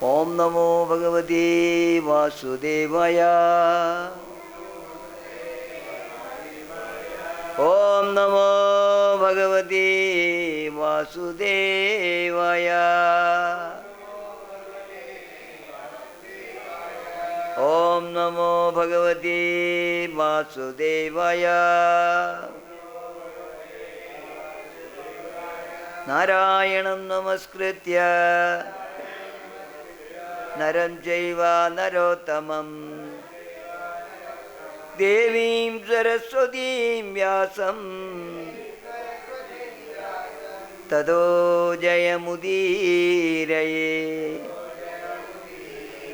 ओम नमो भगवते वासुदेवाय। ओम नमो भगवते वासुदेवाय। ओम नमो भगवते वासुदेवाय। नारायणं नमस्कृत्य नरं चैव नरोत्तमं देवीं सरस्वतीं व्यासं ततो जयमुदीरये।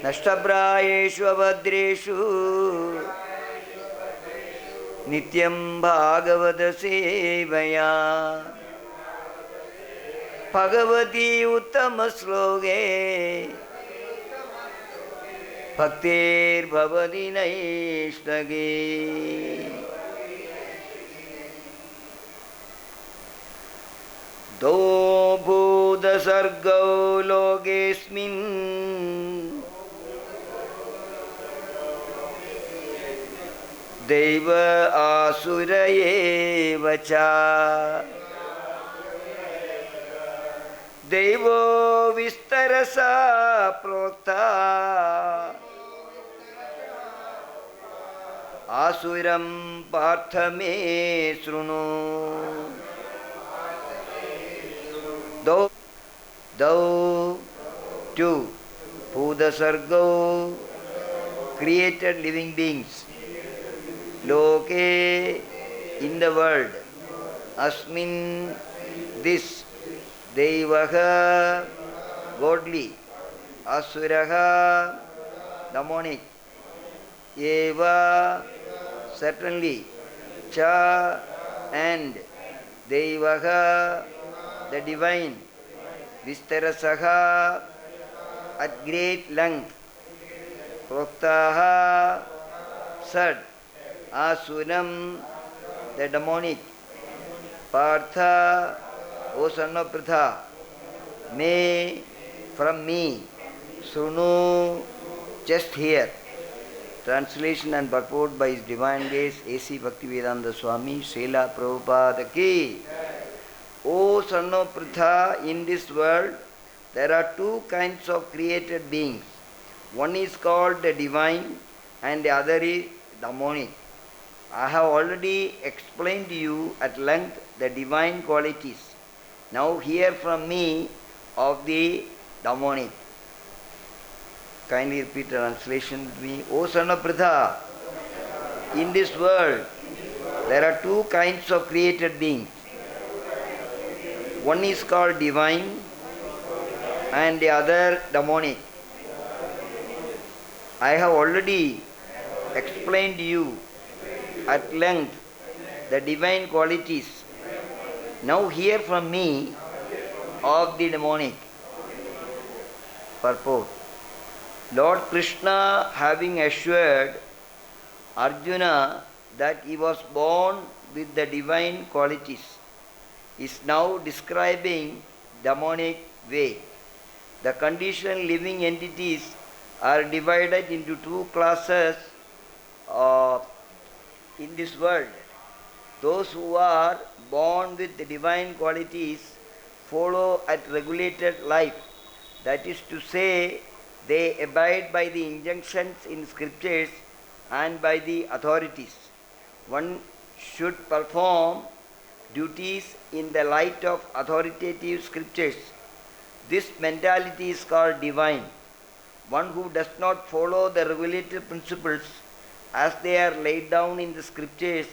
नष्टप्रायेषु अभद्रेषु नित्यं भागवत सेवया भगवती उत्तमश्लोके भक्तिर्भवति नैष्ठगे। दो भूतसर्गौ लोकेऽस्मिन् दैव आसुर एव च। दैवो विस्तरसा प्रोक्ता आसुरं पार्थ मे शृणु। दौ two Bhudasargo, created living beings. Loke, in the world. Asmin, this. Devaha, godly. Asuraha, demonic. Eva, certainly. Cha, and. Devaha, the divine. Vistarasaha, at great length. Proktaha, said. Asuram, the demonic. Partha, O son of Pritha, may, from me, Sunu, just here. Translation and purport by His Divine Grace A.C. Bhaktivedanta Swami, Srila Prabhupada ki. O son of Pritha, in this world there are two kinds of created beings. One is called the divine and the other is demonic. I have already explained to you at length the divine qualities. Now hear from me of the demonic. Kindly repeat the translation with me. O son of Pritha, in this world there are two kinds of created beings. One is called divine and the other demonic. I have already explained to you at length the divine qualities. Now hear from me of the demonic. Purport. Lord Krishna, having assured Arjuna that he was born with the divine qualities, is now describing demonic way. The conditioned living entities are divided into two classes in this world. Those who are born with the divine qualities follow at regulated life. That is to say, they abide by the injunctions in scriptures and by the authorities. One should perform duties in the light of authoritative scriptures. This mentality is called divine. One who does not follow the regulated principles as they are laid down in the scriptures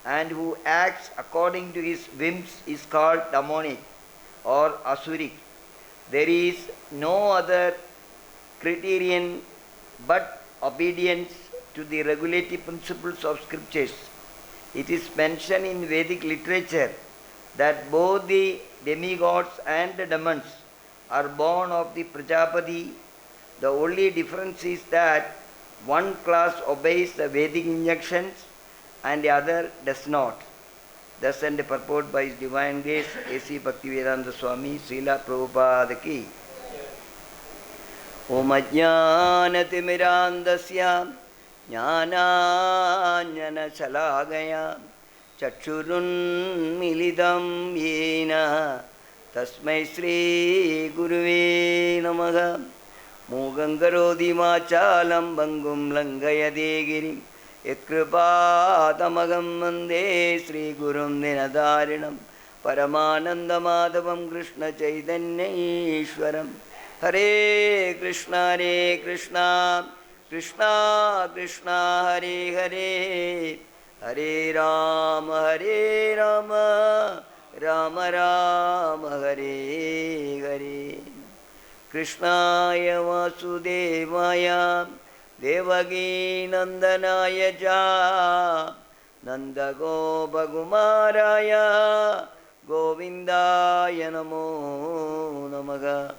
and who acts according to his whims is called demonic or asuric. There is no other criterion but obedience to the regulative principles of scriptures. It is mentioned in Vedic literature that both the demigods and the demons are born of the Prajapati. The only difference is that one class obeys the Vedic injunctions and the other does not. Thus and purport by His Divine Grace A.C. Bhaktivedanta Swami, Srila Prabhupada ki. Om Ajnanatimirandasya Jnananjana Salagaya Chakshurunmilidam Yena Tasmai Shri Guruve Namaha. Mugam karoti vachalam bangum langayate girim Yatkripatamagam vande Shri Gurum Dinadarinam Paramananda Madhavam Krishna Chaitanya Ishwaram. Hare Krishna Krishna Krishna Hare Hare Hare Rama Rama Rama Hare Hare. Krishnaya Vasudevaya Devaki Nandanaya Cha Nanda Gopa Kumaraya Govindaya Namo Namaha.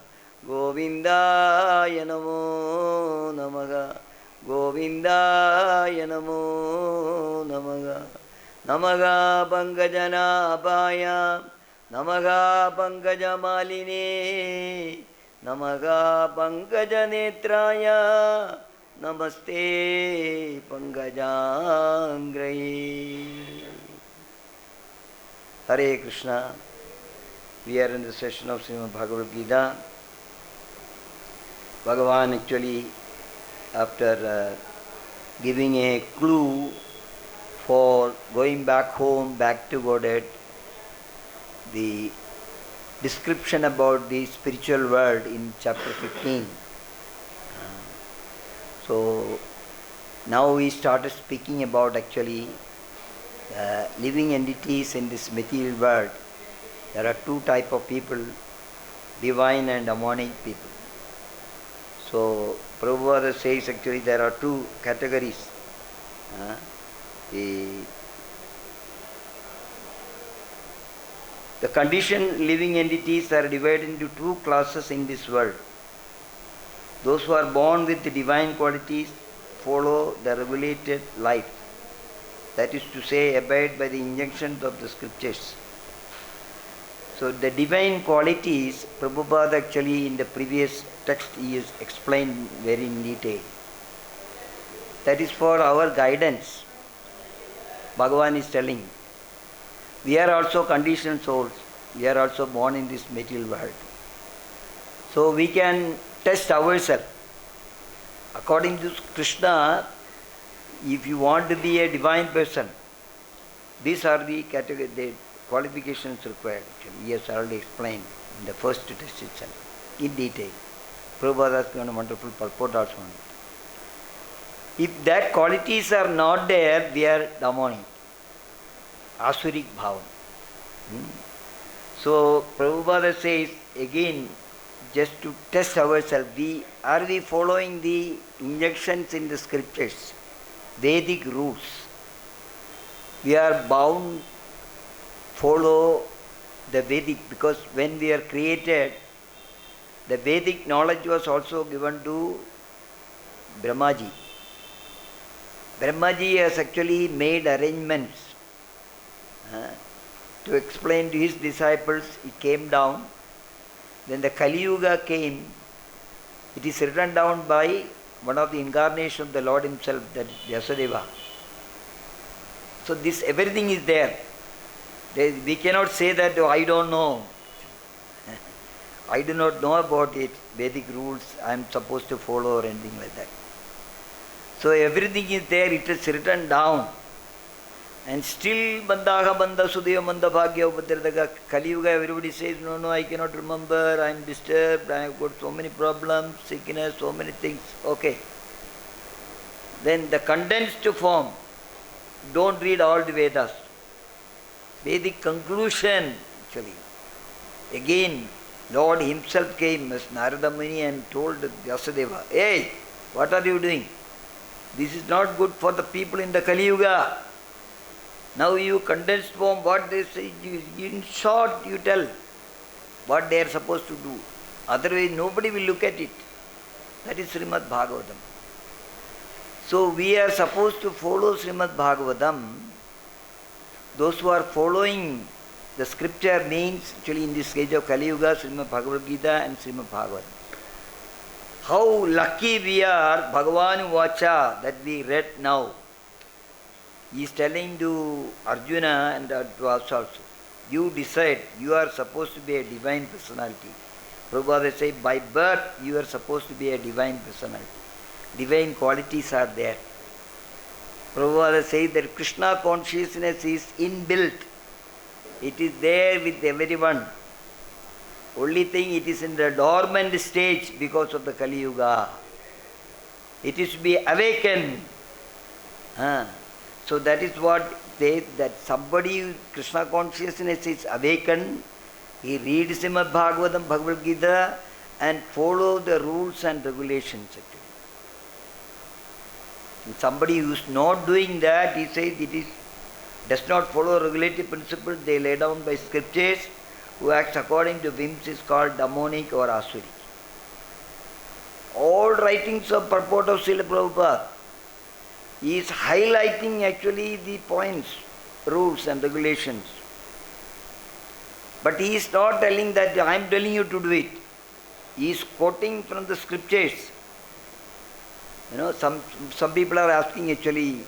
Govindaya Namo Namaha. Govindaya Namo Namaha. Namaha Pankajanabhaya Namaha Pankajamalini Namaha Pankajanetraya Namaste Pankajangrahi. Hare Krishna. We are in the session of Srimad Bhagavad Gita. Bhagavan actually, after giving a clue for going back home, back to Godhead, the description about the spiritual world in chapter 15. So now we started speaking about actually living entities in this material world. There are two types of people, divine and demonic people. So Prabhupada says actually there are two categories. The conditioned living entities are divided into two classes in this world. Those who are born with the divine qualities follow the regulated life. That is to say, abide by the injunctions of the scriptures. So the divine qualities, Prabhupada actually in the previous text he has explained very in detail. That is for our guidance. Bhagavan is telling, we are also conditioned souls. We are also born in this material world. So we can test ourselves. According to Krishna, if you want to be a divine person, these are the category, the qualifications required. He has already explained in the first test itself, in detail. Prabhupada has given a wonderful purport also. If that qualities are not there, we are demonic, Asurik Bhavan. So Prabhupada says again, just to test ourselves, are we following the injunctions in the scriptures, Vedic rules? We are bound follow the Vedic, because when we are created, the Vedic knowledge was also given to Brahmaji. Brahmaji has actually made arrangements to explain to his disciples. He came down. When the Kali Yuga came, it is written down by one of the incarnations of the Lord himself, that Vyasadeva. So this everything is there. We cannot say that, oh, I don't know. I do not know about it, Vedic rules I am supposed to follow or anything like that. So everything is there, it is written down. And still Bandaha Banda Sudeva Manda Bhagya Upadradaka Kali Yuga, everybody says, no, I cannot remember, I am disturbed, I have got so many problems, sickness, so many things. Okay. Then the condensed form, don't read all the Vedas. Vedic conclusion actually. Again, Lord himself came as Narada Muni and told Vyasadeva, hey, what are you doing? This is not good for the people in the Kali Yuga. Now you condensed form, what they say, in short you tell what they are supposed to do. Otherwise nobody will look at it. That is Srimad Bhagavatam. So we are supposed to follow Srimad Bhagavatam. Those who are following the scripture means, actually in this age of Kali Yuga, Srimad Bhagavad Gita and Srimad Bhagavatam. how lucky we are, Bhagavan Vacha, that we read now. He is telling to Arjuna and to us also. You decide, you are supposed to be a divine personality. Prabhupada says, by birth you are supposed to be a divine personality. Divine qualities are there. Prabhupada says that Krishna consciousness is inbuilt. It is there with everyone. Only thing, it is in the dormant stage because of the Kali Yuga. It is to be awakened. So that is what says, that somebody, Krishna consciousness is awakened, he reads Srimad Bhagavatam, Bhagavad Gita, and follow the rules and regulations. And somebody who is not doing that, he says does not follow regulative principles they lay down by scriptures, who acts according to whims is called demonic or asuric. All writings of purport of Srila Prabhupada is highlighting actually the points, rules and regulations. But he is not telling that I am telling you to do it. He is quoting from the scriptures. Some people are asking actually,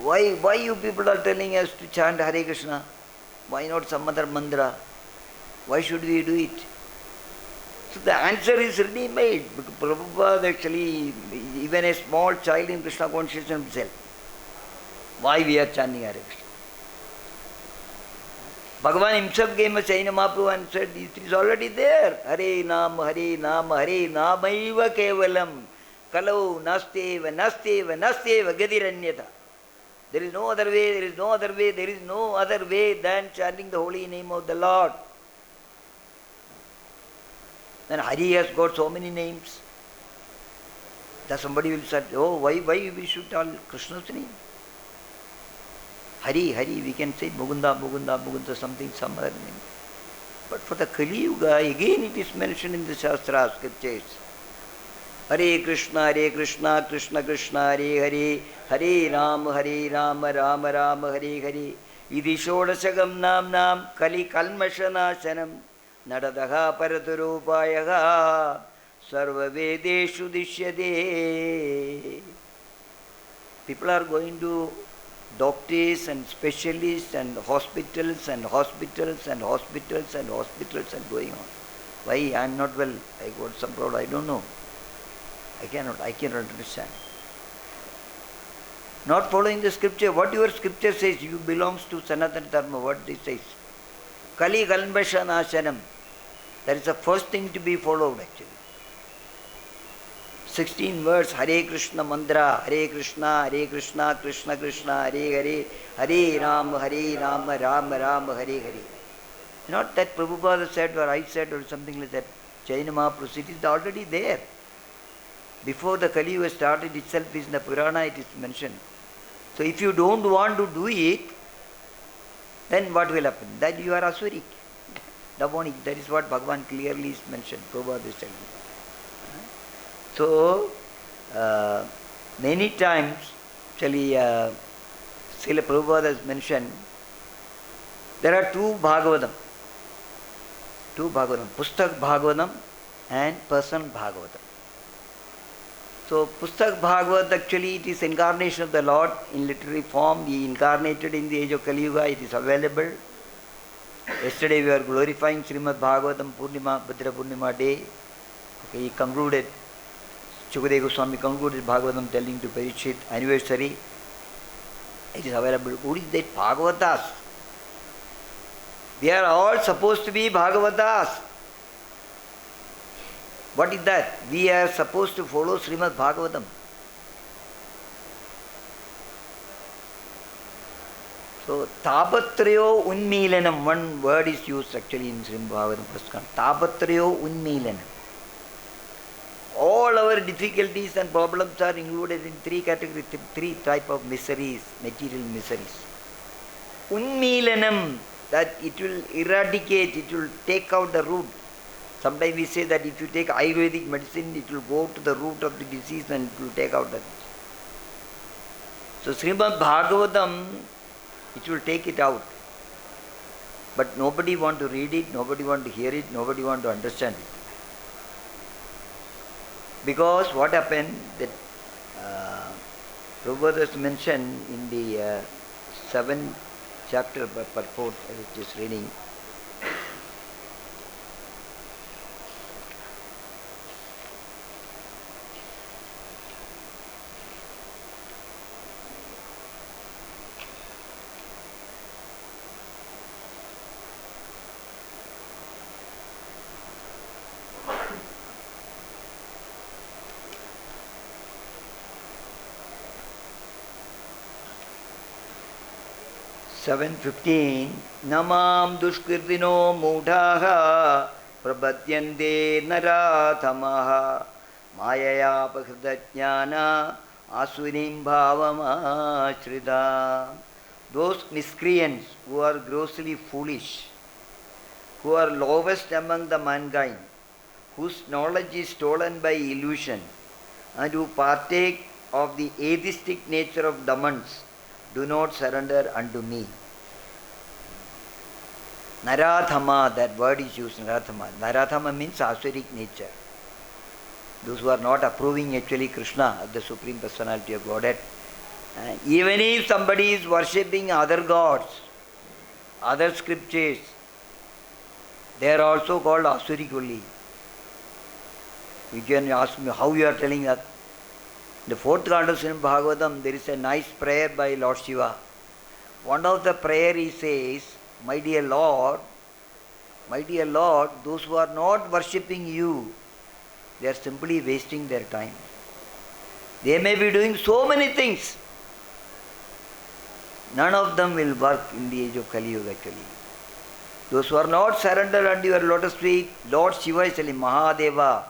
why you people are telling us to chant Hare Krishna? Why not some other mantra? Why should we do it? So the answer is ready made. Because Prabhupada actually, even a small child in Krishna consciousness himself, why we are chanting Hare Krishna? Bhagavan himself came as Chaitanya Mahaprabhu and said, it is already there. Hare Nam, Hare Nam, Hare Namaiva Kevalam. Kalau nasteva, nasteva, nasteva gadiranyata. There is no other way, there is no other way, there is no other way than chanting the holy name of the Lord. Then Hari has got so many names. That somebody will say, oh, why we should tell Krishna's name? Hari, we can say Mukunda, some other name. But for the Kali Yuga, again it is mentioned in the Shastra scriptures. Hare Krishna, Krishna Krishna, Hare Hare, Hare Ram, Ram Ram, Hare Hare. Idhi Shodasagam Nam, Kali Kalmashanashanam, Nadadaha Paraturupayaha, Sarva Vedeshu Dishyade. People are going to doctors and specialists and hospitals and going on. Why? I am not well. I got some problem. I don't know. I cannot understand. Not following the scripture. What your scripture says, you belongs to Sanatana Dharma. What it says? Kali Kalmasha Nashanam. That is the first thing to be followed actually. 16 words, Hare Krishna mantra, Hare Krishna, Krishna Krishna, Hare Hare, Hare Ram, Ram Ram, Hare Hare. Not that Prabhupada said or I said or something like that. Chaitanya Mahaprabhu, it is already there. Before the Kali Yuga started itself is in the Purana, it is mentioned. So if you don't want to do it, then what will happen? That you are asuric, demonic. That is what Bhagavan clearly is mentioned. Prabhupada is telling. So, many times, actually, Srila Prabhupada has mentioned, there are two Bhagavatam, Pustak Bhagavatam and Personal Bhagavatam. So, Pustak Bhagavat actually it is incarnation of the Lord in literary form. He incarnated in the age of Kali Yuga. It is available. Yesterday we were glorifying Srimad Bhagavatam Purnima, Bhadra Purnima day. Okay, he concluded. Shukadeva Goswami concluded Bhagavatam telling to Parikshit anniversary. It is available. What is that? Bhagavatas. We are all supposed to be Bhagavatas. What is that? We are supposed to follow Srimad Bhagavatam. So, Tapatrayo Unmilanam, one word is used actually in Srimad Bhagavatam Pustakan. Tapatrayo Unmilanam. All our difficulties and problems are included in three categories, three type of miseries, material miseries. Unmilanam, that it will eradicate, it will take out the root. Sometimes we say that if you take Ayurvedic medicine, it will go to the root of the disease and it will take out that. So Srimad Bhagavatam, it will take it out. But nobody want to read it, nobody want to hear it, nobody want to understand it. Because what happened that Prabhupada has mentioned in the 7th chapter purport, I was just reading. Seven 15. Namam dushkirtino mudhaha prabhadyante naratamaha mayaya pakhridajnana asurim bhavamachrita. Those miscreants who are grossly foolish, who are lowest among the mankind, whose knowledge is stolen by illusion, and who partake of the atheistic nature of demons, do not surrender unto me. Narathama, that word is used, Narathama. Narathama means asuric nature. Those who are not approving actually Krishna, the Supreme Personality of Godhead. Even if somebody is worshipping other gods, other scriptures, they are also called asuric only. You can ask me how you are telling that. In the 4th canto of Bhagavatam, there is a nice prayer by Lord Shiva. One of the prayer he says, my dear Lord, those who are not worshipping you, they are simply wasting their time. They may be doing so many things. None of them will work in the age of Kali Yuga actually. Those who are not surrendered unto your lotus feet, Lord Shiva is telling, Mahadeva,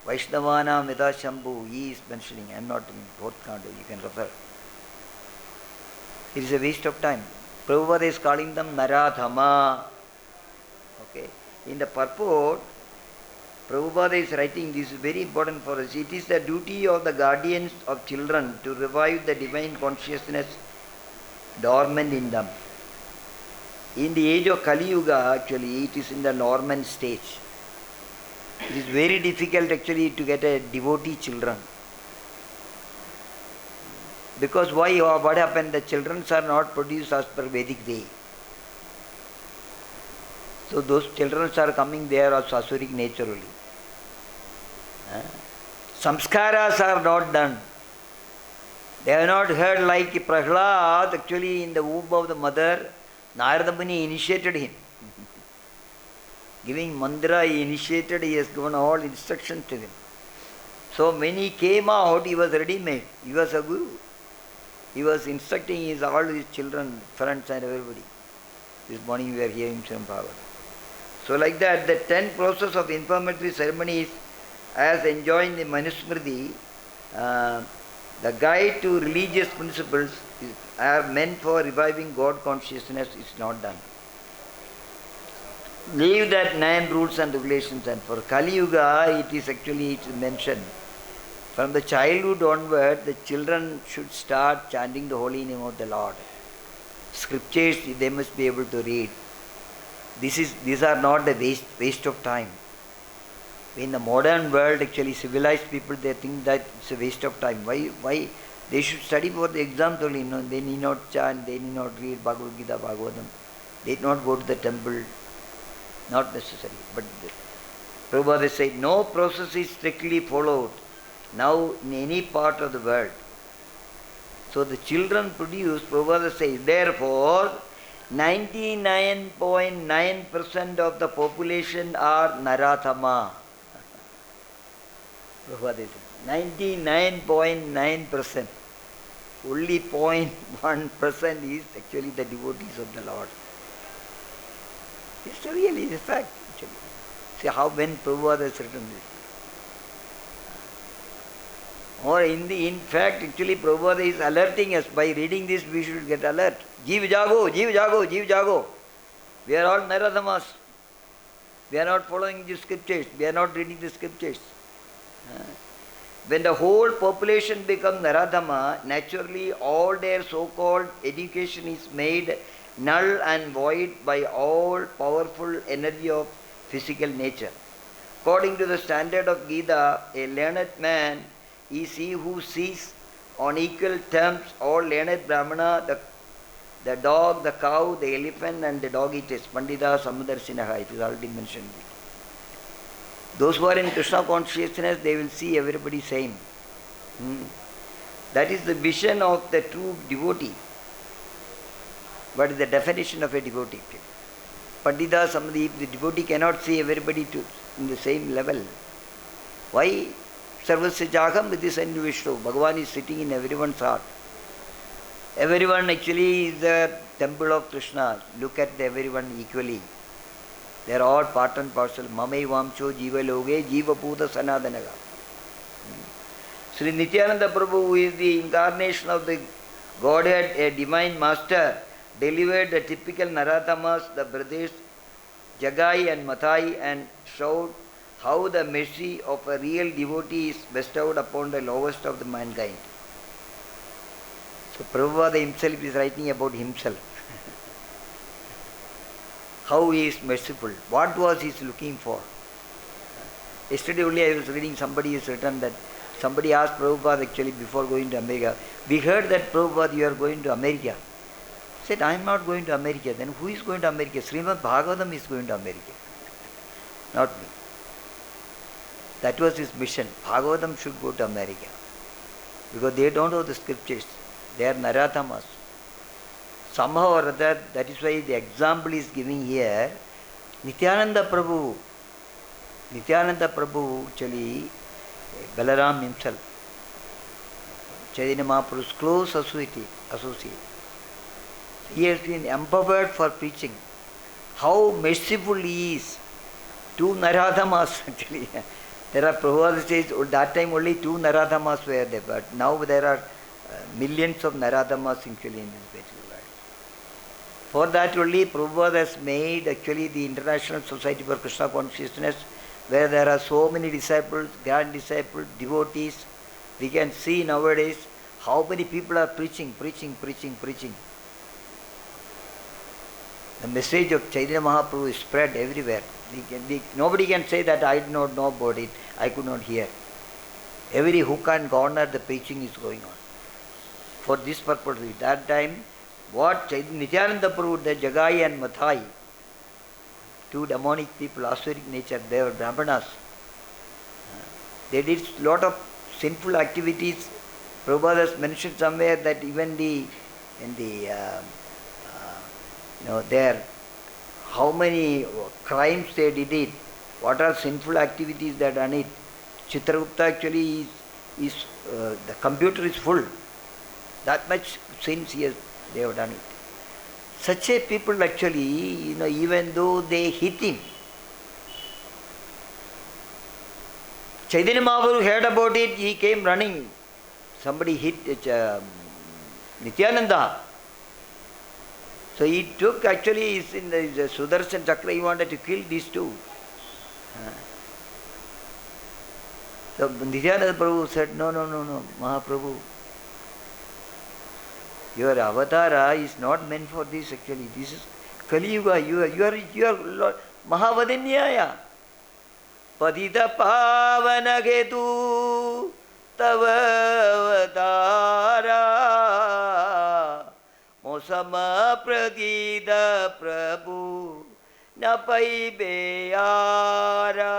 Vaishnavana Meda Shambhu, he is mentioning, I am not in 4th canto, you can refer. It is a waste of time. Prabhupada is calling them Narathama. Okay. In the purport, Prabhupada is writing, this is very important for us. It is the duty of the guardians of children to revive the divine consciousness dormant in them. In the age of Kali Yuga, actually, it is in the dormant stage. It is very difficult actually to get a devotee children. Because why? What happened? The children are not produced as per Vedic way. So those children are coming there as asuric nature only. Samskaras are not done. They have not heard like Prahlad, actually in the womb of the mother, Narada Muni initiated him. Giving mantra, he initiated, he has given all instructions to him. So when he came out, he was ready-made. He was a guru. He was instructing all his children, friends and everybody. This morning we are hearing some power. So like that, the 10 process of informatory ceremonies as enjoined in Manusmriti, the guide to religious principles are meant for reviving God consciousness is not done. Leave that 9 rules and regulations, and for Kali Yuga it is actually mentioned. From the childhood onward, the children should start chanting the holy name of the Lord. Scriptures they must be able to read. These are not the waste of time. In the modern world, actually civilized people, they think that it's a waste of time. Why? They should study for the exams only. No? They need not chant, they need not read Bhagavad Gita, Bhagavatam. They need not go to the temple. Not necessary. But Prabhupada said, no process is strictly followed now in any part of the world. So the children produce, Prabhupada says, therefore 99.9% of the population are Narathama. Prabhupada says 99.9%. Only 0.1% is actually the devotees of the Lord. It's really a fact actually. See how when Prabhupada has written this. Or in fact, actually Prabhupada is alerting us. By reading this, we should get alert. Jeev jago, jeev jago, jeev jago. We are all Narathamas. We are not following the scriptures. We are not reading the scriptures. When the whole population becomes Narathama, naturally all their so-called education is made null and void by all powerful energy of physical nature. according to the standard of Gita, a learned man is he who sees on equal terms all learned Brahmana, the dog, the cow, the elephant and the dog eaters. Pandita Samudarsinaha, it is already mentioned. Those who are in Krishna consciousness, they will see everybody same. That is the vision of the true devotee. What is the definition of a devotee? Pandita Samadhi, if the devotee cannot see everybody in the same level, why? Sarvasya Jagam with this Vishnu. Bhagavan is sitting in everyone's heart. Everyone actually is the temple of Krishna. Look at everyone equally. They are all part and parcel. Mamai Vamsho Jiva Loge Jiva Puta Sanadanaga. Sri Nityananda Prabhu, who is the incarnation of the Godhead, a divine master, delivered the typical Naradamas, the brothers Jagai and Mathai, and showed how the mercy of a real devotee is bestowed upon the lowest of the mankind. So Prabhupada himself is writing about himself. How he is merciful. What was he looking for? Yesterday only I was reading, somebody has written that somebody asked Prabhupada actually before going to America, we heard that Prabhupada you are going to America. He said, I am not going to America. Then who is going to America? Srimad Bhagavatam is going to America. Not me. That was his mission. Bhagavatam should go to America. Because they don't know the scriptures. They are Narathamas. Somehow or other, that is why the example is giving here. Nityananda Prabhu actually, Balaram himself, Chaitanya Mahaprabhu's close associate. He has been empowered for preaching. How merciful he is. 2 Narathamas actually. There are Prabhupada says, at that time only 2 Narathamas were there, but now there are millions of Narathamas actually in this particular life. For that only Prabhupada has made actually the International Society for Krishna Consciousness, where there are so many disciples, grand disciples, devotees. We can see nowadays how many people are preaching. The message of Chaitanya Mahaprabhu is spread everywhere. Nobody can say that I did not know about it, I could not hear. Every hook and corner the preaching is going on. For this purpose, at that time, what Nityananda Prabhu, the Jagai and Mathai, 2 demonic people, asuric nature, they were Brahmanas. They did lot of sinful activities. Prabhupada has mentioned somewhere that even there, how many crimes they did it, what are sinful activities they done it. Chitragupta actually is the computer is full. That much sins they have done it. Such a people actually, even though they hit him, Chaitanya Mahaprabhu heard about it, he came running. Somebody hit Nityananda. So he took, actually, in the Sudarshan Chakra, he wanted to kill these 2. So Nityananda Prabhu said, no, Mahaprabhu. Your avatara is not meant for this actually. This is Kali Yuga. You are Mahavadanyaya. Padita Pavana Ketu Tava Avatara Mosama Pradida Prabhu Napai Beyara.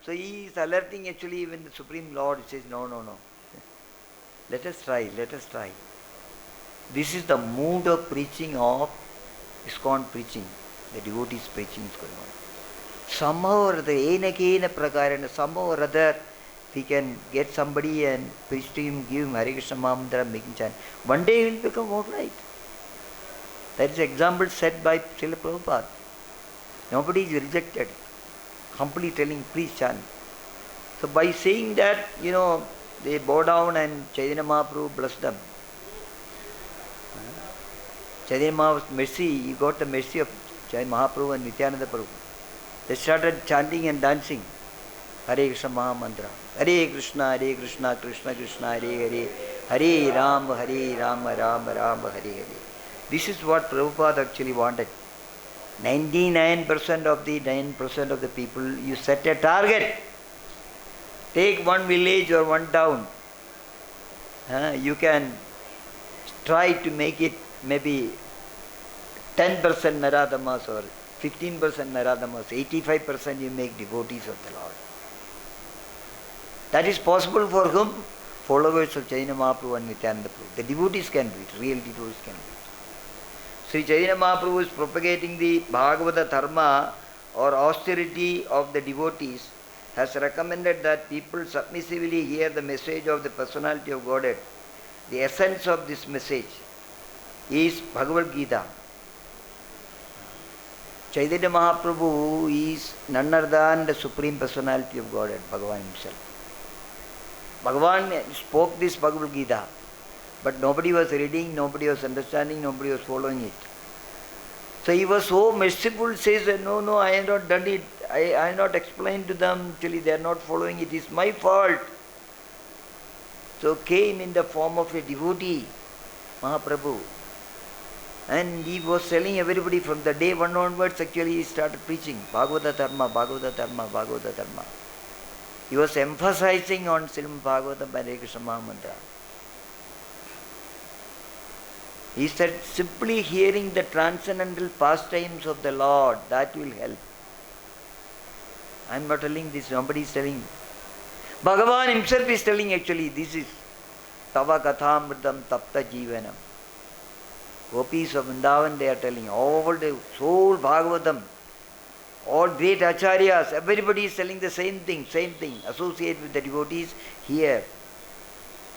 So he is alerting actually when the Supreme Lord says, no. Let us try. This is the mood of preaching of ISKCON preaching. The devotees preaching is going on. Somehow or other, enakena prakarana, somehow or other, we can get somebody and preach to him, give him Hare Krishna Mahamantra, making chant. One day he will become all right. That is the example set by Srila Prabhupada. Nobody is rejected. Humbly telling, please chant. So by saying that, they bow down and Chaitanya Mahaprabhu blessed them. Chaitanya Mahaprabhu's mercy, he got the mercy of Chaitanya Mahaprabhu and Nityananda Prabhu. They started chanting and dancing. Hare Krishna Mahamantra. Hare Krishna, Krishna Krishna, Hare Hare. Hare Rama, Rama Rama, Hare Hare. This is what Prabhupada actually wanted. 99% of the 9% of the people, you set a target. Take one village or one town. You can try to make it maybe 10% Naradamas or 15% Naradamas, 85% you make devotees of the Lord. That is possible for whom? Followers of Chaitanya Mahaprabhu and Nityananda Prabhu. The devotees can do it, real devotees can do it. Sri Chaitanya Mahaprabhu is propagating the Bhagavata Dharma or austerity of the devotees, has recommended that people submissively hear the message of the personality of Godhead. The essence of this message is Bhagavad Gita. Chaitanya Mahaprabhu is none other than the Supreme Personality of Godhead, Bhagavan himself. Bhagavan spoke this Bhagavad Gita, but nobody was reading, nobody was understanding, nobody was following it. So he was so merciful, says, no, I have not done it. I have not explained to them, actually they are not following it. It's my fault. So came in the form of a devotee, Mahaprabhu. And he was telling everybody from the day one onwards, actually he started preaching Bhagavata Dharma, Bhagavata Dharma, Bhagavata Dharma. He was emphasizing on Srimad Bhagavatam and Hare Krishna Mahamantra. He said, simply hearing the transcendental pastimes of the Lord, that will help. I am not telling this, nobody is telling. Bhagavan himself is telling actually, this is Tava Kathamritam Tapta Jivanam. Gopis of Vrindavan, they are telling, all the whole Bhagavatam, all great acharyas, everybody is telling the same thing, associate with the devotees here.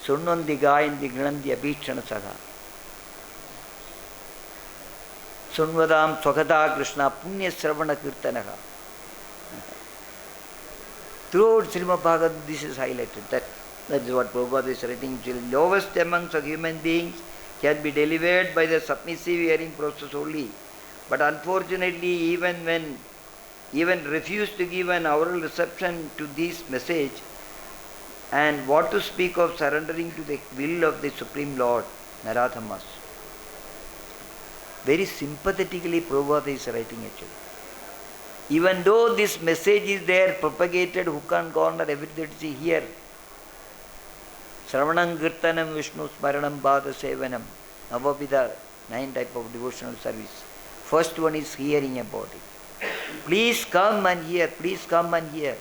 Sunnandi Gayandi Granandi Abhikshana Saga. Sunvadam Swakata Krishna Punya Sravana Kirtanaha. Throughout Srimad Bhagavatam, this is highlighted. That is what Prabhupada is writing. The lowest amongst the human beings can be delivered by the submissive hearing process only. But unfortunately, even refuse to give an oral reception to this message, and what to speak of surrendering to the will of the Supreme Lord, Naradhamas. Very sympathetically Prabhupada is writing actually. Even though this message is there, propagated, hook and corner, everything is here. Sravanam Kirtanam Vishnu Smaranam Bhada Sevanam. Navavida, 9 type of devotional service. First one is hearing about it. Please come and hear, please come and hear.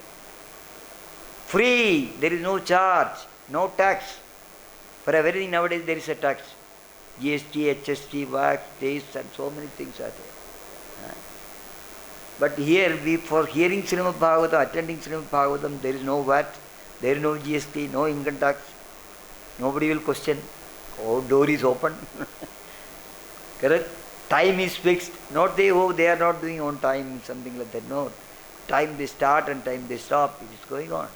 Free, there is no charge, no tax. For everything nowadays there is a tax. GST, HST, VAT, taste and so many things are there. But here, for hearing Srimad Bhagavatam, attending Srimad Bhagavatam, there is no VAT, there is no GST, no income tax. Nobody will question. Oh, door is open. Correct? Time is fixed. Not they are not doing on time, something like that. No. Time they start and time they stop. It is going on.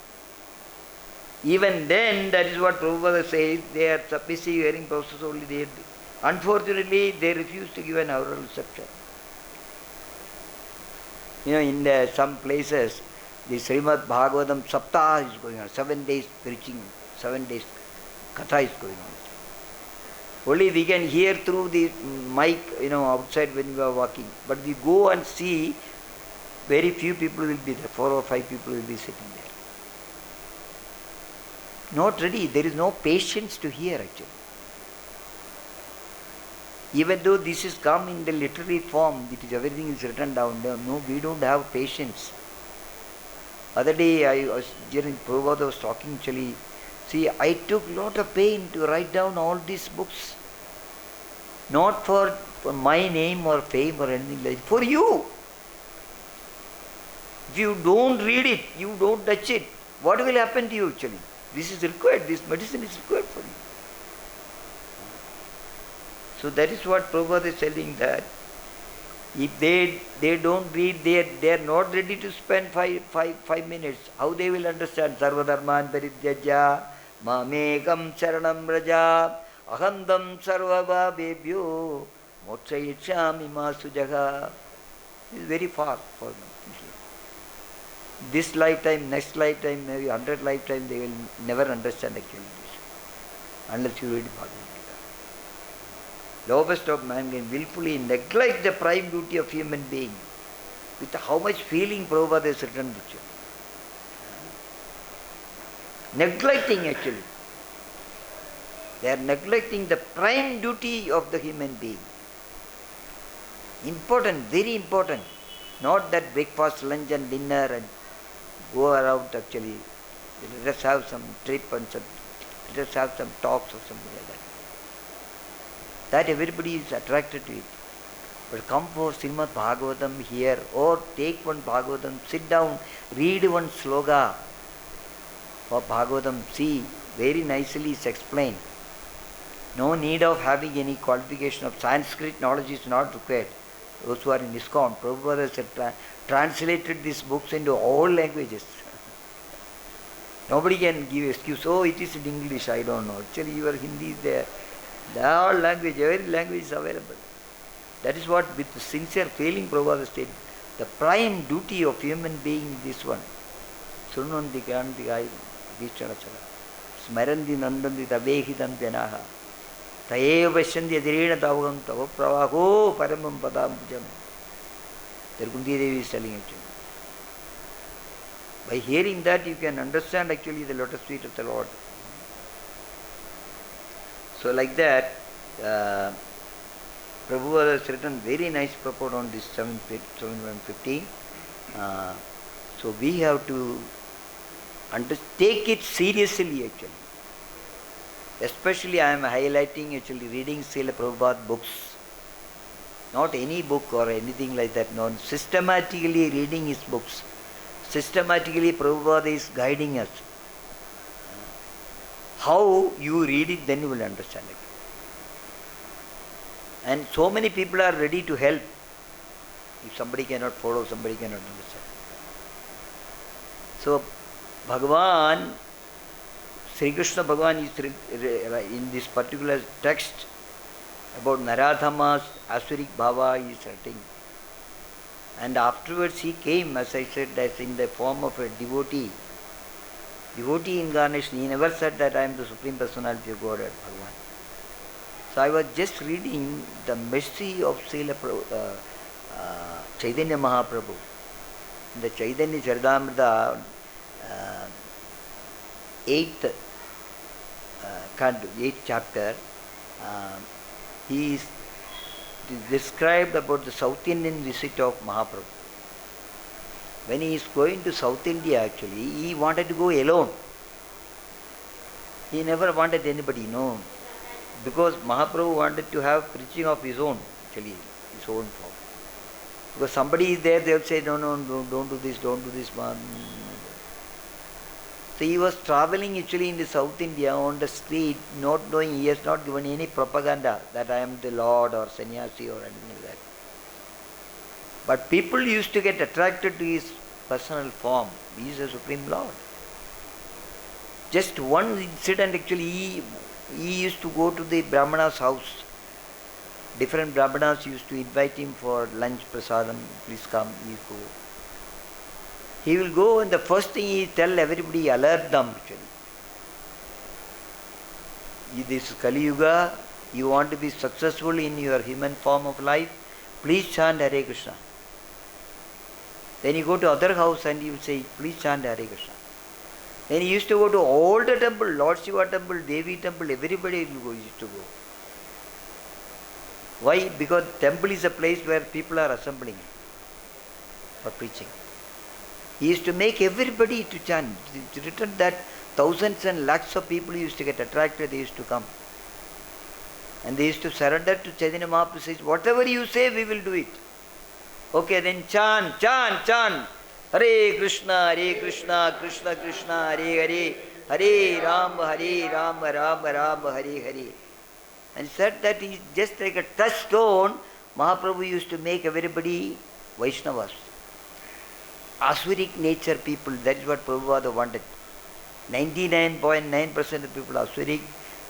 Even then, that is what Prabhupada says, they are submissive hearing process only. Unfortunately, they refuse to give an oral reception. In some places, the Srimad Bhagavatam Saptaha is going on. 7 days preaching, 7 days Katha is going on. Only we can hear through the mic, outside when we are walking. But we go and see, very few people will be there. 4 or 5 people will be sitting there. Not ready. There is no patience to hear actually. Even though this is come in the literary form, everything is written down. No, we don't have patience. Other day, during Prabhupada was talking actually. See, I took a lot of pain to write down all these books. Not for my name or fame or anything like that. For you. If you don't read it, you don't touch it, what will happen to you actually? This is required. This medicine is required for you. So that is what Prabhupada is telling, that if they don't read, they are not ready to spend 5 minutes. How they will understand? Sarvadharman parityaja mamekam charanam raja ahandam sarvabhabebhyo motsayichami masujaha. It is very far for them. This lifetime, next lifetime, maybe 100 lifetime, they will never understand actually this, unless you read Bhagavad Gita. lowest of mankind, willfully neglect the prime duty of human being. With how much feeling Prabhupada has written this. Neglecting actually. They are neglecting the prime duty of the human being. Important, very important. Not that breakfast, lunch and dinner and go around actually. Let us have some trip and let us have some talks or something like that. That everybody is attracted to it. But come for Srimad Bhagavatam here or take one Bhagavatam, sit down, read one sloga of Bhagavatam, see, very nicely is explained. No need of having any qualification of Sanskrit knowledge is not required. Those who are in ISKCON, Prabhupada has translated these books into all languages. Nobody can give excuse, oh it is in English, I don't know. Actually your Hindi is there. All language, every language is available. That is what with sincere feeling Prabhupada said. The prime duty of human being is this one. Surnanti Gandhi Gai Vishwanachala. Smarandi Nandandi Tavehitam Janaha. Tayev Vashanti Adirena Tavagam Tava Pravaho Paramam Padam Pujam. Kunti Devi is telling actually. By hearing that you can understand actually the lotus feet of the Lord. So like that, Prabhupada has written very nice purport on this 715. So we have to take it seriously actually. Especially I am highlighting actually reading Srila Prabhupada books. Not any book or anything like that. No, systematically reading his books. Systematically Prabhupada is guiding us. How you read it, then you will understand it. And so many people are ready to help. If somebody cannot follow, somebody cannot understand. So, Bhagavan, Sri Krishna Bhagavan is in this particular text about Naradhama's Asuric Bhava is writing. And afterwards he came, as I said, as in the form of a devotee. Devotee incarnation. He never said that I am the Supreme Personality of Godhead, Bhagavan. So I was just reading the mercy of Srila Chaitanya Mahaprabhu. In the Chaitanya Charitamrita, 8th chapter, he is described about the South Indian visit of Mahaprabhu. When he is going to South India actually, he wanted to go alone. He never wanted anybody, no. Because Mahaprabhu wanted to have preaching of his own, actually, his own form. Because somebody is there, they will say, no, don't do this, don't do this, man. So he was traveling actually in the South India on the street, not knowing, he has not given any propaganda that I am the Lord or sannyasi or anything like that. But people used to get attracted to his personal form. He is a Supreme Lord. Just one incident actually, he used to go to the Brahmana's house. Different Brahmanas used to invite him for lunch, prasadam, please come, please go. He will go and the first thing he tell everybody, alert them actually. This is Kali Yuga, you want to be successful in your human form of life, please chant Hare Krishna. Then you go to other house and you say, please chant Hare Krishna. Then he used to go to all the temple, Lord Shiva temple, Devi temple, everybody used to go. Why? Because temple is a place where people are assembling for preaching. He used to make everybody to chant. It's written that thousands and lakhs of people used to get attracted, they used to come. And they used to surrender to Chaitanya Mahaprabhu, says, whatever you say, we will do it. Okay, then chant, chant, chant. Hare Krishna, Krishna Krishna, Hare Hare, Hare Ram, Ram Ram, Hare Hare. And said that he just like a touchstone, Mahaprabhu used to make everybody Vaishnavas. Asuric nature people, that is what Prabhupada wanted. 99.9% of people are Asuric.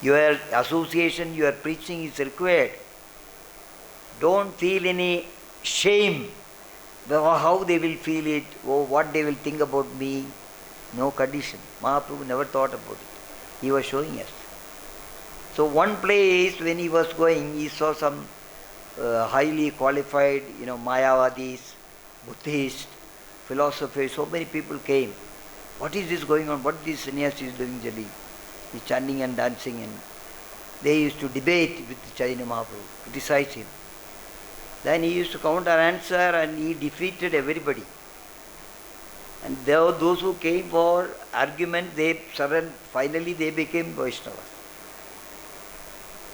Your association, your preaching is required. Don't feel any shame. How they will feel it, or what they will think about me. No condition. Mahaprabhu never thought about it. He was showing us. So one place when he was going, he saw some highly qualified, Mayavadis, Buddhists, philosophers, so many people came. What is this going on? What this sannyasi is doing, Jali? He's chanting and dancing, and they used to debate with Chaitanya Mahaprabhu, criticize him. Then he used to counter answer and he defeated everybody. And those who came for argument, they surrendered. Finally they became Vaishnavas.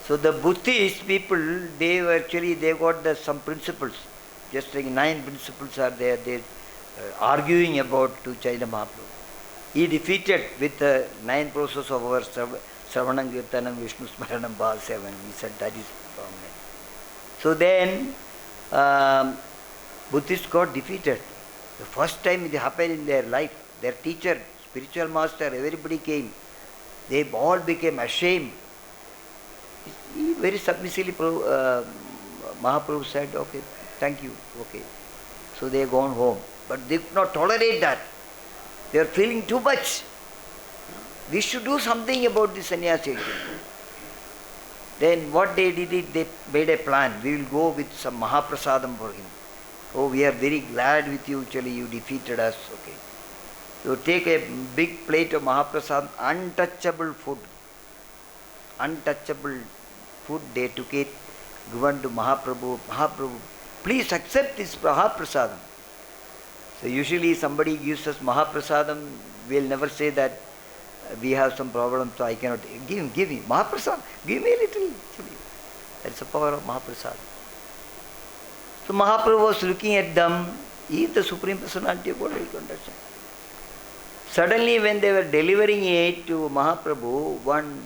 So the Buddhist people, they got some principles. Just like 9 principles are there. They arguing about to Chaitanya Mahaprabhu. He defeated with the 9 process of our Sravanam, Kirtanam, Vishnu Smaranam, Bhal 7. He said that is permanent. So then Buddhists got defeated. The first time it happened in their life. Their teacher, spiritual master, everybody came. They all became ashamed. He very submissively Mahaprabhu said, okay, thank you, okay. So they are gone home. But they could not tolerate that. They are feeling too much. We should do something about this sannyasi. Then what they did is they made a plan. We will go with some Mahaprasadam for him. Oh, we are very glad with you, actually, you defeated us. Okay. So take a big plate of Mahaprasadam, untouchable food. Untouchable food, they took it, given to Mahaprabhu. Mahaprabhu, please accept this Mahaprasadam. So usually somebody gives us Mahaprasadam, we'll never say that we have some problem, so I cannot. Give me. Mahaprasadam, give me a little. Actually. That's the power of Mahaprasadam. So Mahaprabhu was looking at them. He is the Supreme Personality of Godhead, you understand. Suddenly when they were delivering it to Mahaprabhu, one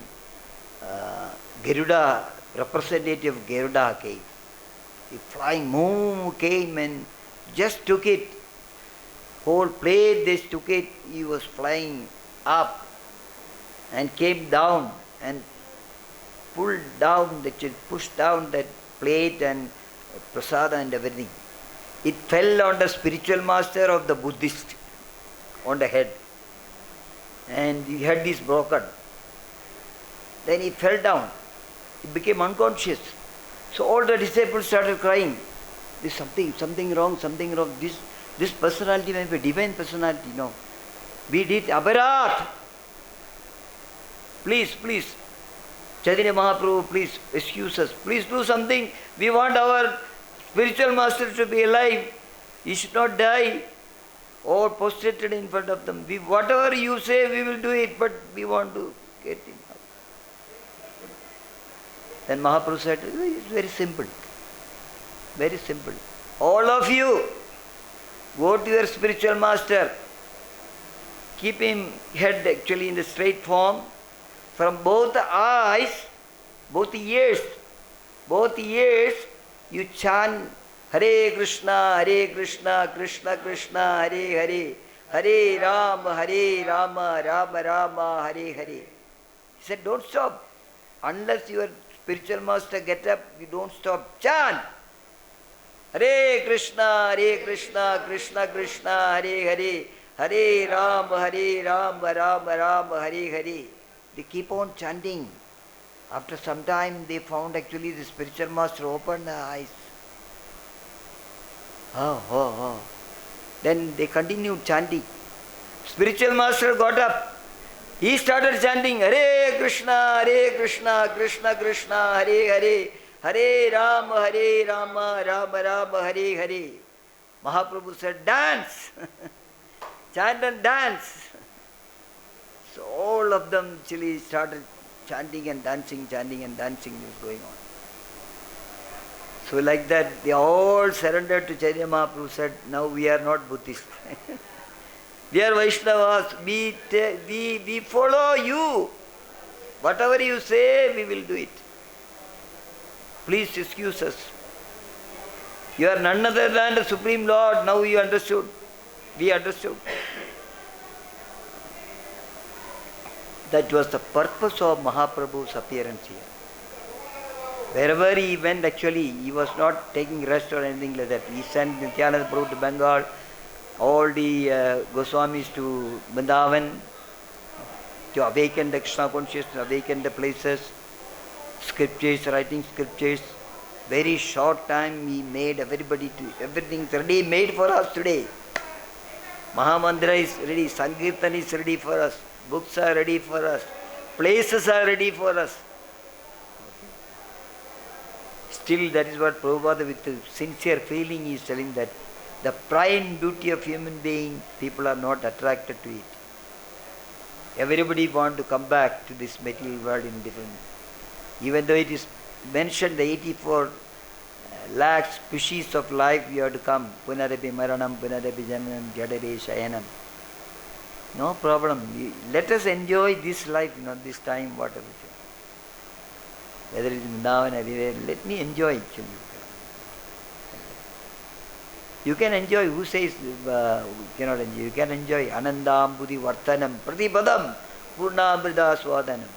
Garuda, representative of Garuda came. The flying moon came and just took it. Whole plate they took it. He was flying up and came down and pushed down that plate and prasada and everything. It fell on the spiritual master of the Buddhist on the head. And the head is broken. Then he fell down. He became unconscious. So all the disciples started crying. There's something wrong. This personality may be divine personality. No. We did Abharat. Please. Chaitanya Mahaprabhu, please excuse us. Please do something. We want our spiritual master to be alive. He should not die. Or prostrated in front of them. Whatever you say, we will do it, but we want to get him out. Then Mahaprabhu said, it's very simple. Very simple. All of you, go to your spiritual master. Keep him head actually in the straight form. From both the eyes, both ears, you chant Hare Krishna, Krishna Krishna, Hare Hare, Hare Rama, Rama Rama, Hare Hare. He said, don't stop. Unless your spiritual master get up, you don't stop. Chant. Hare Krishna, Krishna Krishna, Hare Hare, Hare Rama, Rama Rama, Hare Hare. They keep on chanting. After some time, they found actually the spiritual master opened the eyes. Then they continued chanting. Spiritual master got up. He started chanting Hare Krishna, Krishna Krishna, Hare Hare, Hare Rama, Rama Rama, Hare Hare. Mahaprabhu said, dance. Chant and dance. So all of them actually started chanting and dancing was going on. So like that, they all surrendered to Chaitanya Mahaprabhu, said, now we are not Buddhists. We are Vaishnavas. We follow you. Whatever you say, we will do it. Please excuse us. You are none other than the Supreme Lord. Now you understood. We understood. That was the purpose of Mahaprabhu's appearance here. Wherever he went, actually, he was not taking rest or anything like that. He sent Nityananda Prabhu to Bengal, all the Goswamis to Vrindavan, to awaken the Krishna consciousness, awaken the places. scriptures, writing scriptures. Very short time he made everybody to, everything ready made for us today. Mahamandra is ready, Sankirtan is ready for us, books are ready for us, places are ready for us. Still, that is what Prabhupada with a sincere feeling is telling, that the pride and beauty of human being, people are not attracted to it. Everybody want to come back to this material world in different, even though it is mentioned the 84 lakhs species of life you have to come. Punarapi maranam, punarapi janam, jadare shayanam. No problem. Let us enjoy this life, this time, whatever. Whether it is now and everywhere, let me enjoy it. You can enjoy. Who says you cannot enjoy? You can enjoy. Anandam buddhi vartanam pratipadam purnamrida swadanam.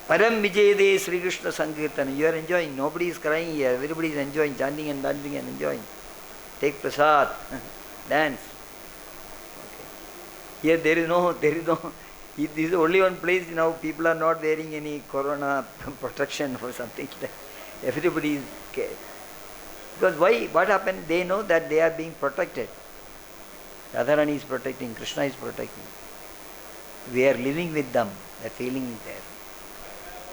Param vijayade Sri Krishna Sankirtanam. You are enjoying. Nobody is crying here. Everybody is enjoying, chanting and dancing and enjoying. Take prasad, dance. Okay. Here there is no. This is only one place now. People are not wearing any corona protection or something like that. Everybody is scared. Because why? What happened? They know that they are being protected. Radharani is protecting, Krishna is protecting. We are living with them. The feeling is there.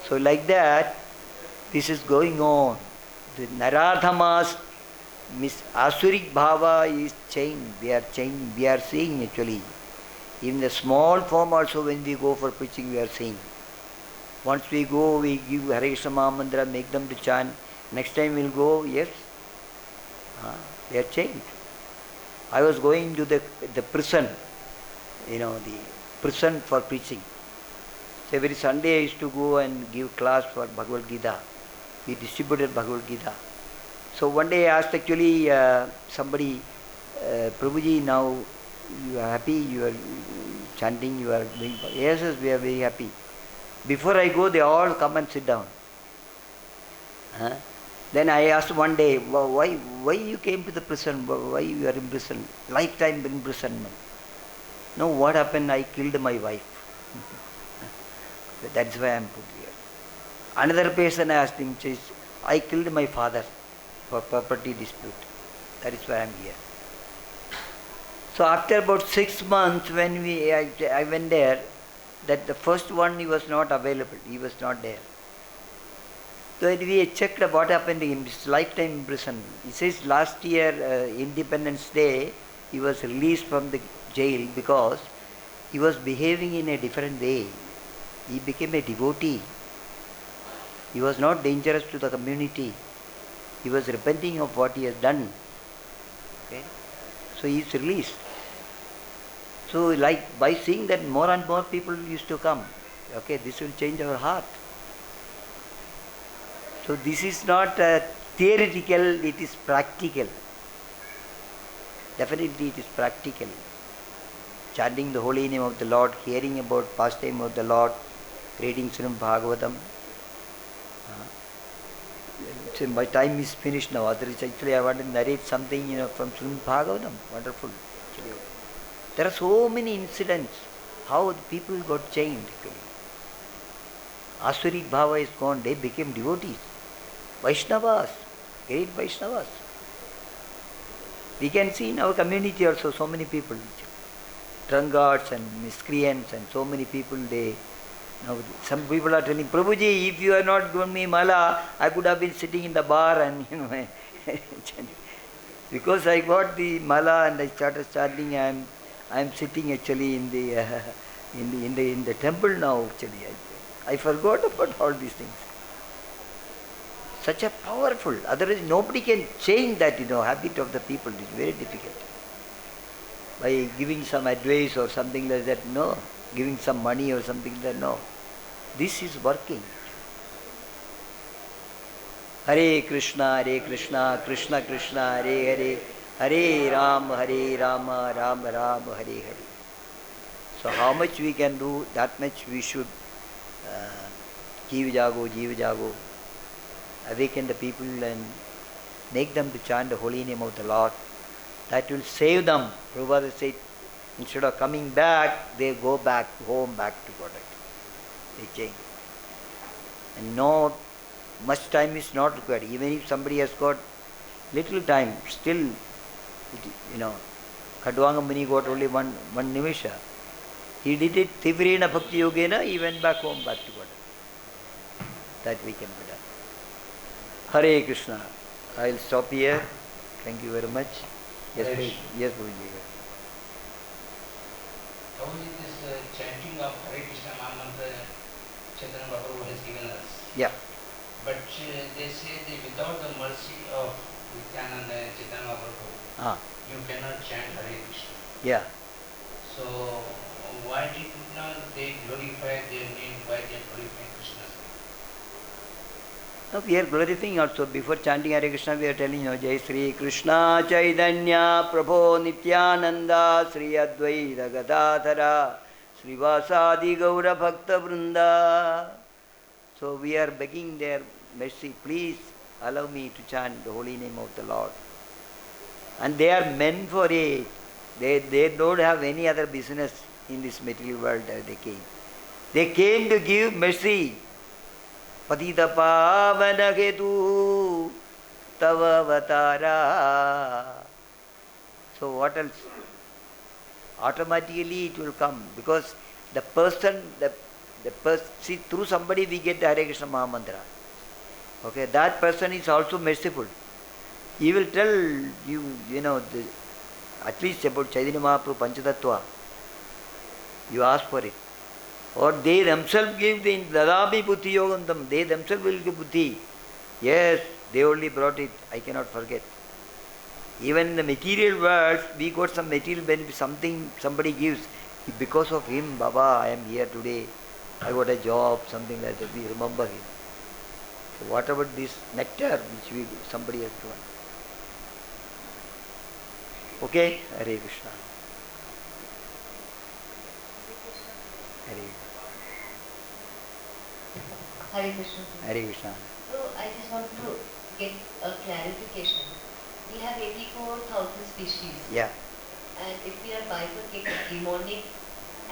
So like that, this is going on. The Naradhamas, Asuric Bhava is changed. We are changing. We are seeing actually. In the small form also, when we go for preaching, we are seeing. Once we go, we give Hare Krishna Mahamandra, make them to chant. Next time we'll go, yes. They are changed. I was going to the prison, the prison for preaching. So every Sunday I used to go and give class for Bhagavad Gita. We distributed Bhagavad Gita. So one day I asked actually somebody, Prabhuji, now you are happy, you are chanting, you are doing. Yes, we are very happy. Before I go, they all come and sit down. Then I asked one day, why you came to the prison? Why you are in prison? Lifetime imprisonment. No, what happened? I killed my wife. That's why I am put here. Another person asked him, says, I killed my father for property dispute. That is why I am here. So after about 6 months, when I went there, that the first one, he was not available. He was not there. So we checked what happened to him. His lifetime imprisonment. He says last year, Independence Day, he was released from the jail because he was behaving in a different way. He became a devotee. He was not dangerous to the community. He was repenting of what he has done. Okay? So he is released. So like by seeing that, more and more people used to come. Okay, this will change our heart. So this is not theoretical, it is practical. Definitely it is practical. Chanting the holy name of the Lord, hearing about pastime of the Lord, reading Srimad Bhagavatam. So my time is finished now. Otherwise, actually I want to narrate something from Srimad Bhagavatam. Wonderful. Actually. There are so many incidents how the people got changed. Asuric Bhava is gone, they became devotees. Vaishnavas, great Vaishnavas. We can see in our community also so many people, drunkards and miscreants and so many people, some people are telling, Prabhuji, if you had not given me mala, I could have been sitting in the bar and because I got the mala and I started chanting, I am sitting actually in the temple now actually. I forgot about all these things. Such a powerful, otherwise nobody can change that habit of the people. It is very difficult. By giving some advice or something like that, no. Giving some money or something like that, no. This is working. Hare Krishna, Krishna Krishna, Hare Hare, Hare Rama, Rama Rama, Hare Hare. So how much we can do, that much we should Jeev Jago, awaken the people and make them to chant the holy name of the Lord. That will save them. Prabhupada said, instead of coming back, they go back home, back to Godhead. They change. And no, much time is not required. Even if somebody has got little time, still, Khadwanga Muni got only one nimisha. He did it Tivrena Bhakti Yogena, he went back home, back to God. That we can be done. Hare Krishna. I will stop here. Thank you very much. Yes, please. Yes, Guruji. How is this chanting of Hare Krishna Mahamantra Chaitanya Mahaprabhu has given us? Yeah. But they say that without the mercy of Nityananda and Chaitanya Mahaprabhu, you cannot chant Hare Krishna. Yeah. So why did not they glorify their name? Why they glorify Krishna? No, we are glorifying also. Before chanting Hare Krishna, we are telling Jai Sri Krishna Chaitanya Prabhu Nityananda Sri Advaita Gadadhara Sri Vasadi Gaura Bhakta Vrinda. So we are begging their mercy, please allow me to chant the holy name of the Lord. And they are meant for it. They don't have any other business in this material world that they came. They came to give mercy. Patita pavana hetu tava avatara. So what else? Automatically it will come, because the person, see, through somebody we get the Hare Krishna Mahamantra. Okay, that person is also merciful. He will tell you, at least about Chaitanya Mahaprabhu Panchatattva. You ask for it. Or they themselves give the Dadami Buddhi Yogantam. They themselves will give Buddhi. Yes, they only brought it. I cannot forget. Even in the material world, we got some material benefit, something somebody gives. Because of him, Baba, I am here today. I got a job, something like that. We remember him. So what about this nectar which somebody has given? Okay? Hare Krishna. Hare Hare Krishna. Hare Krishna. So I just want to get a clarification. We have 84,000 species. Yeah. And if we are bifurcating demonic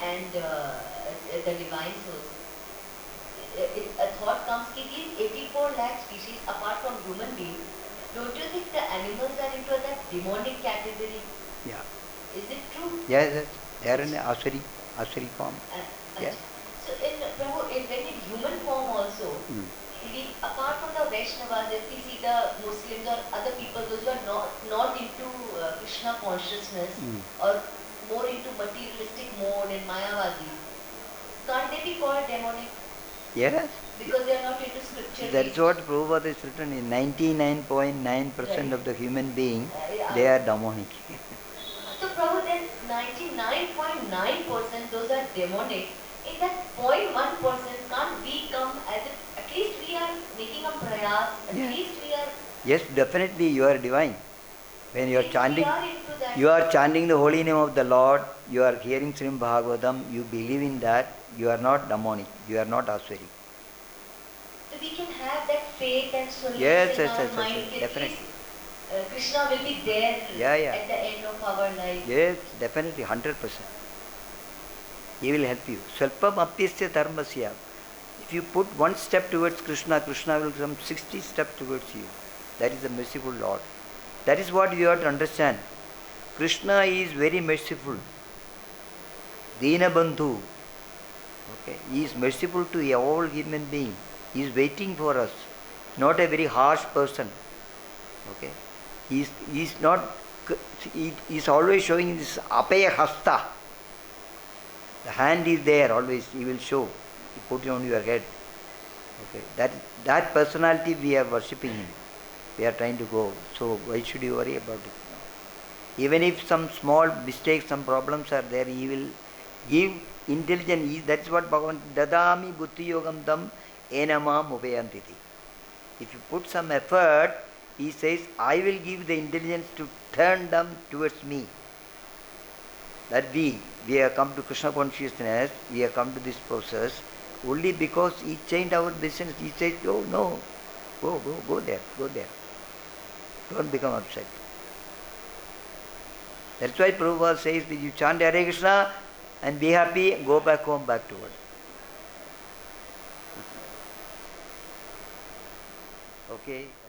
and the divine source, a thought comes that these 84 lakh species apart from human beings, don't you think the animals are into that demonic category? Yeah. Is it true? Yes, they are in Asuri form. Yeah. So when in human form also, apart from the Vaishnavas, if we see the Muslims or other people, those who are not into Krishna consciousness or more into materialistic mode and Mayavadi, can't they be called demonic? Yes. Because they are not into scripture. That's what Prabhupada is written in 99.9% of the human being, they are demonic. So Prabhu, then 99.9% those are demonic. In that 0.1% can't we come as if at least we are making a prayas, at least we are... Yes, definitely you are divine. When you are chanting the holy name of the Lord, you are hearing Srimad Bhagavatam, you believe in that, you are not demonic, you are not Asuri. So we can have that faith and solace in our mind. Yes, definitely. Krishna will be there at the end of our life. Yes, definitely, 100%. He will help you. Svalpam apyasya dharmasya. If you put one step towards Krishna, Krishna will come 60 steps towards you. That is the merciful Lord. That is what you have to understand. Krishna is very merciful. Dina Bandhu. Okay? He is merciful to all human beings. He is waiting for us. Not a very harsh person. Okay? He is always showing this apaya hasta. The hand is there always. He will show. He put it on your head. Okay? That personality we are worshipping him. We are trying to go. So why should you worry about it? Even if some small mistakes, some problems are there, he will give intelligence. That's what Bhagavan Dadami Buddhi Yogam Tam Enamam Ubhayantiti. If you put some effort, he says, I will give the intelligence to turn them towards me. That we have come to Krishna consciousness, we have come to this process only because he changed our business. He says, oh no, go there. Don't become upset. That's why Prabhupada says that you chant Hare Krishna and be happy, go back home, back to world. Okay.